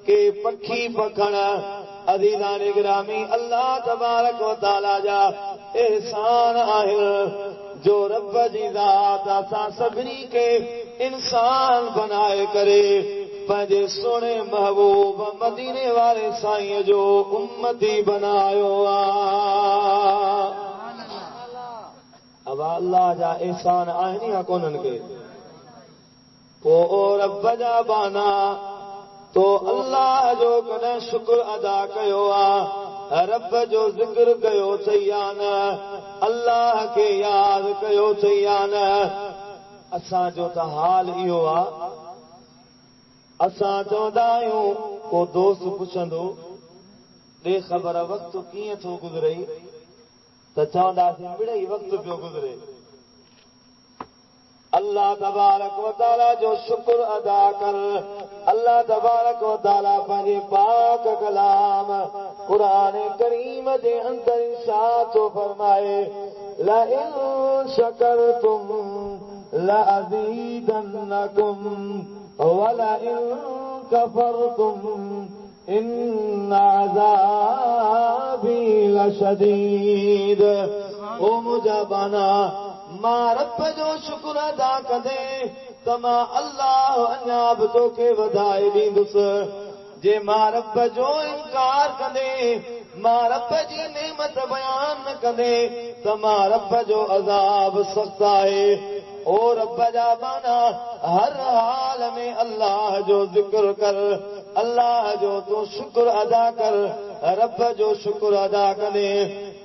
کہ پکھی پکھن عزیزان گرامی اللہ تبارک و تعالی جا احسان آہن جو رب جی ذات اساں سبنی کے انسان بنائے کرے پنجے سونے محبوب مدینے والے سائیں جو امتی بنایو اب اللہ جا احسان آہن یا کونن کے او رب جا بانا تو اللہ جو کنے شکر ادا کیو رب جو ذکر کیو چیان اللہ کے یاد کیو چیان اساں جو تا حال ایو اساں چوندایوں کو دوست پوچھندو دے خبر وقت کیئں تھو گزرئی تو چوندا سی بڑے وقت پہ گزرے اللہ تبارک و تعالی جو شکر ادا کر اللہ تبارک و تعالی پنجے پاک کلام قرآن کریم دے اندر ارشاد فرمائے لئن شکرتم لأزیدنکم ولئن کفرتم ان عذابی لشدید او مجابانا ماں رب جو شکر ادا کدے تما اللہ اناب تو کے ودائے دیندس جے ماں رب جو انکار کدے ماں رب جی نعمت بیان نہ کدے تما رب جو عذاب سخت آئے او رب جا بانا ہر حال میں اللہ جو ذکر کر اللہ جو تو شکر ادا کر رب جو شکر ادا کرے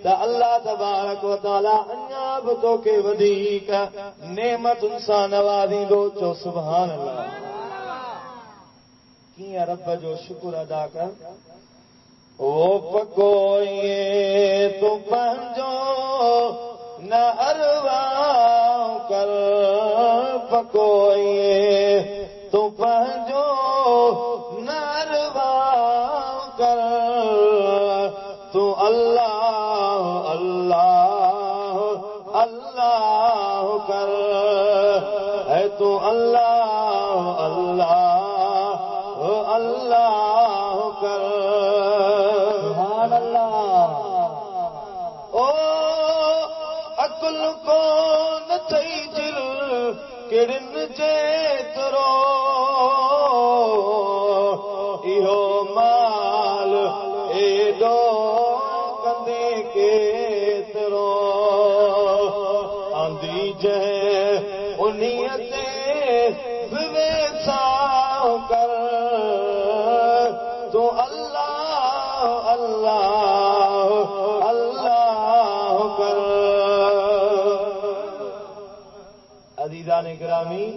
تا اللہ تبارک و تعالی انیاب تو کے ودیک نعمت انسان نوازی دو چو سبحان اللہ کیا رب جو شکر ادا کر او پکوئیے تو پنجو نہ ارواح کر پکوئیے تو پنجو نہ ارواح کر تو اللہ اللہ اللہ کر ہے تو اللہ اللہ اللہ کر سبحان اللہ او عقل کو نہ تھی دل کڑن چیترو ایہو مال ایڈو کندے کے ترو آندھی جہ انیتے بویسا کر تو اللہ اللہ اللہ کر عزیزان گرامی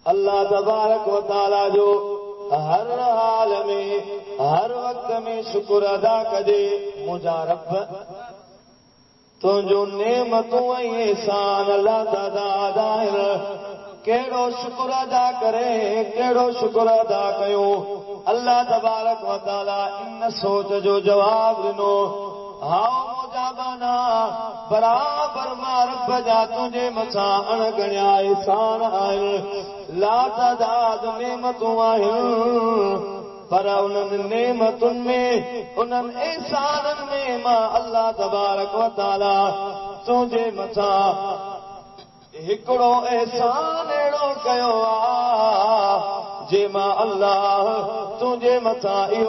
اللہ تبارک و تعالی جو ہر حال میں ہر وقت میں شکر ادا کدے مجھا رب تو جو نعمتوں احسان اللہ تعالی دائر کیڑو شکر ادا کرے کیڑو شکر ادا کیوں اللہ تبارک و تعالی ان سوچ جو جواب دنو ہاں مجابانا برابر مارب جا تجھے مسان گنیا احسان آئے لا تعداد نعمتوں آئے پر انہن نعمتن میں انہن احسانن میں ماں اللہ تبارک و تعالی تجھے مسان ہکڑو احسان ایڑو کیو جے ماں اللہ تجھے مسان